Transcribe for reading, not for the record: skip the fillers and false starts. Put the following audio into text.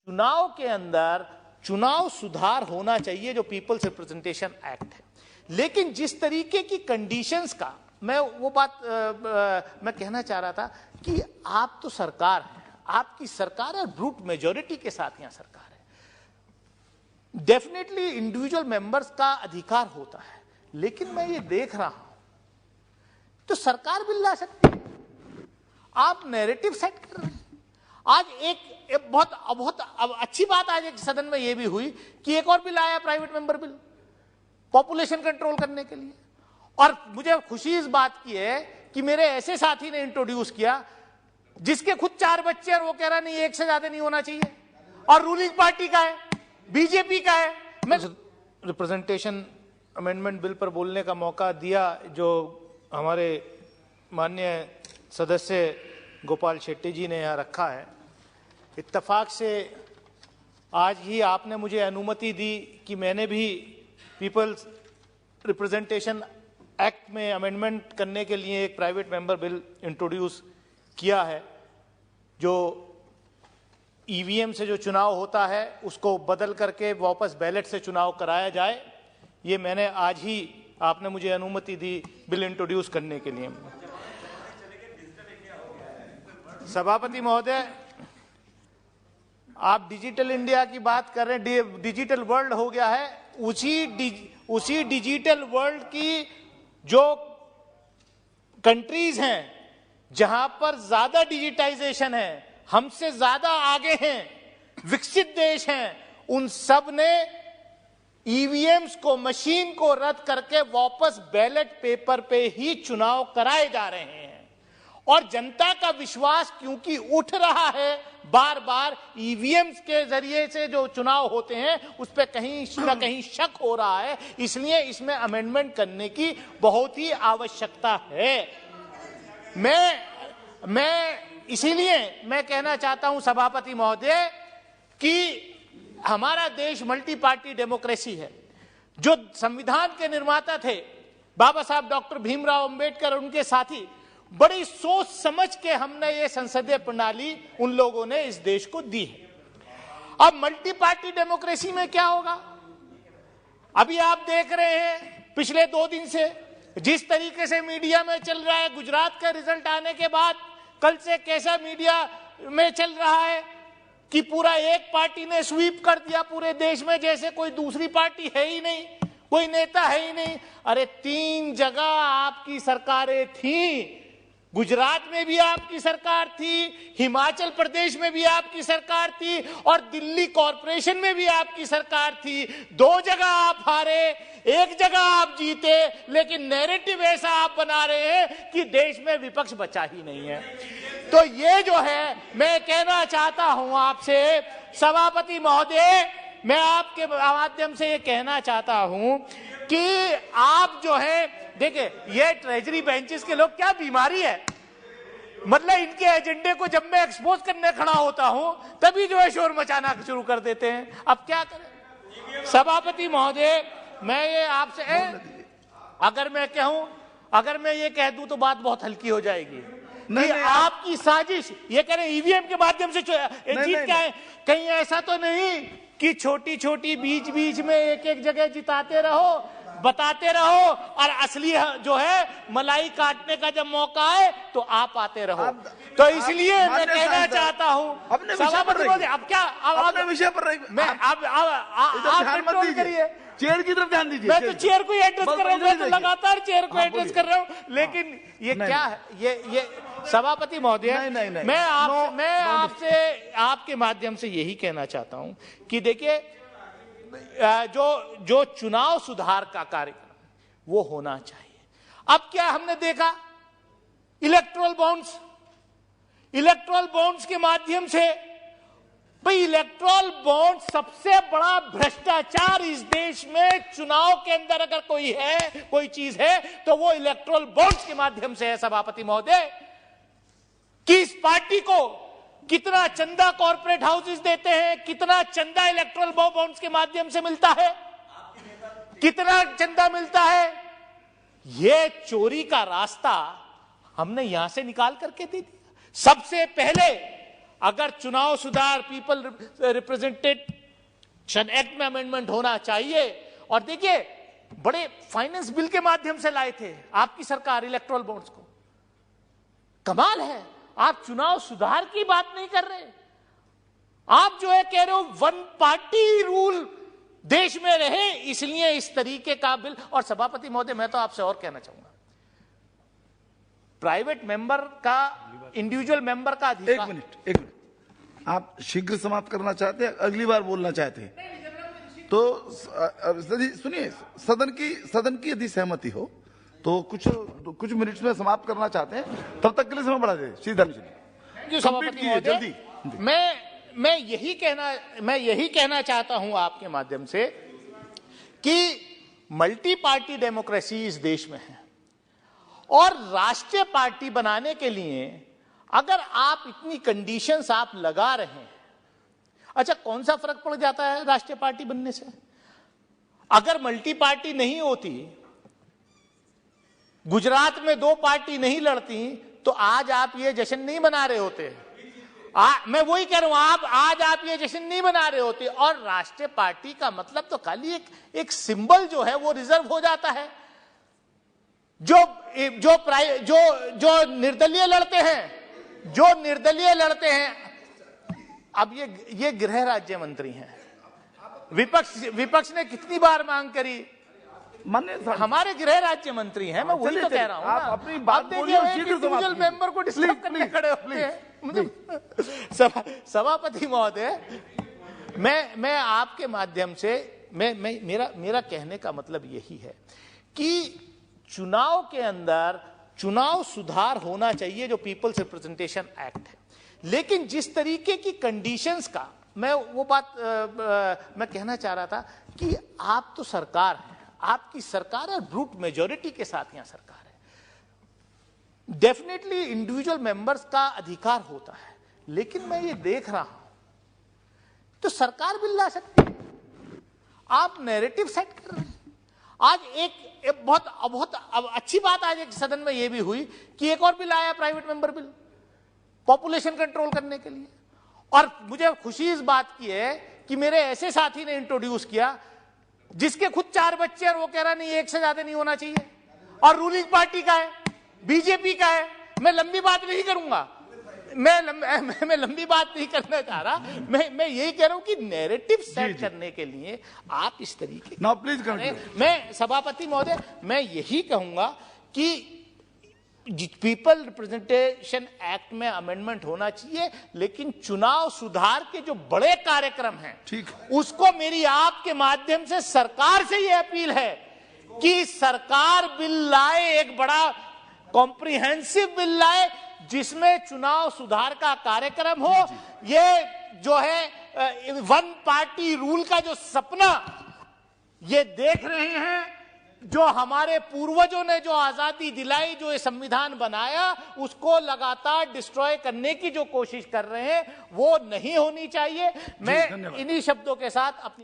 चुनाव के अंदर चुनाव सुधार होना चाहिए जो पीपल्स रिप्रेजेंटेशन एक्ट है, लेकिन जिस तरीके की कंडीशंस का मैं वो बात मैं कहना चाह रहा था कि आप तो सरकार है, आपकी सरकार है, ब्रूट मेजॉरिटी के साथ यहां सरकार है। डेफिनेटली इंडिविजुअल मेंबर्स का अधिकार होता है, लेकिन मैं ये देख रहा हूं तो सरकार बिल ला सकती है, आप नैरेटिव सेट कर रहे हैं। आज एक बहुत अच्छी बात आज एक सदन में यह भी हुई कि एक और बिल आया, private member bill, population control करने के लिए। और मुझे खुशी इस बात की है कि मेरे ऐसे साथी ने इंट्रोड्यूस किया जिसके खुद 4 बच्चे और वो कह रहा नहीं, एक से ज्यादा नहीं होना चाहिए, और रूलिंग पार्टी का है, बीजेपी का है। मैं रिप्रेजेंटेशन अमेंडमेंट बिल पर बोलने का मौका दिया जो हमारे माननीय सदस्य गोपाल शेट्टी जी ने यहाँ रखा है। इत्तेफाक से आज ही आपने मुझे अनुमति दी कि मैंने भी पीपल्स रिप्रेजेंटेशन एक्ट में अमेंडमेंट करने के लिए एक प्राइवेट मेंबर बिल इंट्रोड्यूस किया है, जो ईवीएम से जो चुनाव होता है उसको बदल करके वापस बैलेट से चुनाव कराया जाए। ये मैंने आज ही, आपने मुझे अनुमति दी बिल इंट्रोड्यूस करने के लिए। सभापति महोदय, आप डिजिटल इंडिया की बात कर रहे हैं, डिजिटल वर्ल्ड हो गया है। उसी डिजिटल वर्ल्ड की जो कंट्रीज हैं जहां पर ज्यादा डिजिटाइजेशन है, हमसे ज्यादा आगे हैं, विकसित देश हैं, उन सब ने ईवीएम्स को, मशीन को रद्द करके वापस बैलेट पेपर पे ही चुनाव कराए जा रहे हैं। और जनता का विश्वास क्योंकि उठ रहा है, बार बार ईवीएम्स के जरिए से जो चुनाव होते हैं उस पर कहीं ना कहीं शक हो रहा है, इसलिए इसमें अमेंडमेंट करने की बहुत ही आवश्यकता है। मैं इसीलिए मैं कहना चाहता हूं सभापति महोदय कि हमारा देश मल्टी पार्टी डेमोक्रेसी है। जो संविधान के निर्माता थे बाबा साहब डॉक्टर भीमराव अंबेडकर और उनके साथी, बड़ी सोच समझ के हमने ये संसदीय प्रणाली उन लोगों ने इस देश को दी है। अब मल्टी पार्टी डेमोक्रेसी में क्या होगा? अभी आप देख रहे हैं पिछले 2 दिन से जिस तरीके से मीडिया में चल रहा है, गुजरात का रिजल्ट आने के बाद कल से कैसा मीडिया में चल रहा है कि पूरा एक पार्टी ने स्वीप कर दिया पूरे देश में, जैसे कोई दूसरी पार्टी है ही नहीं, कोई नेता है ही नहीं। अरे 3 जगह आपकी सरकारें थी, गुजरात में भी आपकी सरकार थी, हिमाचल प्रदेश में भी आपकी सरकार थी, और दिल्ली कॉरपोरेशन में भी आपकी सरकार थी। 2 जगह आप हारे, 1 जगह आप जीते, लेकिन नैरेटिव ऐसा आप बना रहे हैं कि देश में विपक्ष बचा ही नहीं है। तो ये जो है, मैं कहना चाहता हूं आपसे सभापति महोदय, मैं आपके माध्यम से ये कहना चाहता हूं कि आप जो है, देखिए ये ट्रेजरी बेंचेस के लोग, क्या बीमारी है, मतलब इनके एजेंडे को जब मैं एक्सपोज करने खड़ा होता हूं तभी जो है शोर मचाना शुरू कर देते हैं। अब क्या करें सभापति महोदय, मैं ये आपसे अगर मैं ये कह दूं तो बात बहुत हल्की हो जाएगी। नहीं, आपकी साजिश, ये कह रहे ईवीएम के माध्यम से जीत क्या है? कहीं ऐसा तो नहीं कि छोटी छोटी बीच बीच में एक जगह जिताते रहो, बताते रहो, और असली जो है मलाई काटने का जब मौका आए तो आप आते रहो। तो इसलिए मैं कहना चाहता हूं अपने विषय पर रहिए। अब क्या अपने विषय पर रहिए, मैं आप कंट्रोल करिए, चेयर की तरफ ध्यान दीजिए। मैं तो चेयर को एड्रेस कर रहा हूं, मैं तो लगातार चेयर को एड्रेस कर रहा हूं, लेकिन ये क्या है? ये सभापति महोदय, मैं आपसे आपके माध्यम से यही कहना चाहता हूं कि देखिए, जो चुनाव सुधार का कार्यक्रम वो होना चाहिए। अब क्या हमने देखा, इलेक्टोरल बॉन्ड्स के माध्यम से, भाई इलेक्टोरल बॉन्ड सबसे बड़ा भ्रष्टाचार इस देश में चुनाव के अंदर अगर कोई चीज है तो वो इलेक्टोरल बॉन्ड्स के माध्यम से है सभापति महोदय। कि इस पार्टी को कितना चंदा कॉर्पोरेट हाउसेस देते हैं, कितना चंदा इलेक्टोरल बॉन्ड्स के माध्यम से मिलता है, कितना चंदा मिलता है, यह चोरी का रास्ता हमने यहां से निकाल करके दे दिया। सबसे पहले अगर चुनाव सुधार पीपल रिप्रेजेंटेशन एक्ट में अमेंडमेंट होना चाहिए, और देखिए बड़े फाइनेंस बिल के माध्यम से लाए थे आपकी सरकार इलेक्टोरल बॉन्ड्स को। कमाल है, आप चुनाव सुधार की बात नहीं कर रहे, आप जो है कह रहे हो वन पार्टी रूल देश में रहे इसलिए इस तरीके का बिल। और सभापति महोदय मैं तो आपसे और कहना चाहूंगा, प्राइवेट मेंबर का इंडिविजुअल मेंबर का अधिकार। एक मिनट, आप शीघ्र समाप्त करना चाहते हैं, अगली बार बोलना चाहते हैं तो सुनिए, सदन की यदि सहमति हो तो कुछ मिनट्स में समाप्त करना चाहते हैं, तब तक के लिए समय बढ़ा दे। सीधा सभापति महोदय, जल्दी। मैं यही कहना चाहता हूं आपके माध्यम से कि मल्टी पार्टी डेमोक्रेसी इस देश में है, और राष्ट्रीय पार्टी बनाने के लिए अगर आप इतनी कंडीशंस आप लगा रहे हैं, अच्छा कौन सा फर्क पड़ जाता है राष्ट्रीय पार्टी बनने से? अगर मल्टी पार्टी नहीं होती, गुजरात में 2 पार्टी नहीं लड़ती, तो आज आप ये जश्न नहीं मना रहे होते। मैं वही कह रहा हूं, आज आप ये जश्न नहीं मना रहे होते। और राष्ट्रीय पार्टी का मतलब तो खाली एक सिंबल जो है वो रिजर्व हो जाता है। जो निर्दलीय लड़ते हैं, अब ये गृह राज्य मंत्री हैं। विपक्ष ने कितनी बार मांग करी, हमारे गृह राज्य मंत्री हैं। मैं वही तो कह रहा हूं, आप अपनी बात बोलिए, इंडिविजुअल मेंबर को डिस्टर्ब करने खड़े होते हैं। सभापति महोदय, मैं आपके माध्यम से मेरा कहने का मतलब यही है कि चुनाव के अंदर चुनाव सुधार होना चाहिए, जो पीपल्स रिप्रेजेंटेशन एक्ट है, लेकिन जिस तरीके की कंडीशंस का मैं वो बात मैं कहना चाह रहा था कि आप तो सरकार हैं, आपकी सरकार है, ब्रूट मेजॉरिटी के साथ यहां सरकार है। डेफिनेटली इंडिविजुअल मेंबर्स का अधिकार होता है, लेकिन मैं ये देख रहा हूं तो सरकार बिल ला सकती है, आप नैरेटिव सेट कर रहे हैं। आज एक बहुत अच्छी बात आज एक सदन में यह भी हुई कि एक और बिल आया, private member bill, population control करने के लिए। और मुझे खुशी इस बात की है कि मेरे ऐसे साथी ने इंट्रोड्यूस किया जिसके खुद 4 बच्चे, और वो कह रहा नहीं 1 से ज्यादा नहीं होना चाहिए, और रूलिंग पार्टी का है, बीजेपी का है। मैं लंबी बात नहीं करूंगा, मैं लंबी बात नहीं करना चाह रहा, मैं यही कह रहा हूं कि नैरेटिव सेट करने के लिए आप इस तरीके प्लीज मैं सभापति महोदय मैं यही कहूंगा कि पीपल रिप्रेजेंटेशन एक्ट में अमेंडमेंट होना चाहिए, लेकिन चुनाव सुधार के जो बड़े कार्यक्रम हैं, ठीक, उसको मेरी आपके माध्यम से सरकार से यह अपील है कि सरकार बिल लाए, एक बड़ा कॉम्प्रिहेंसिव बिल लाए जिसमें चुनाव सुधार का कार्यक्रम हो। ये जो है वन पार्टी रूल का जो सपना ये देख रहे हैं, जो हमारे पूर्वजों ने जो आजादी दिलाई, जो ये संविधान बनाया, उसको लगातार डिस्ट्रॉय करने की जो कोशिश कर रहे हैं, वो नहीं होनी चाहिए। मैं इन्हीं शब्दों के साथ अपनी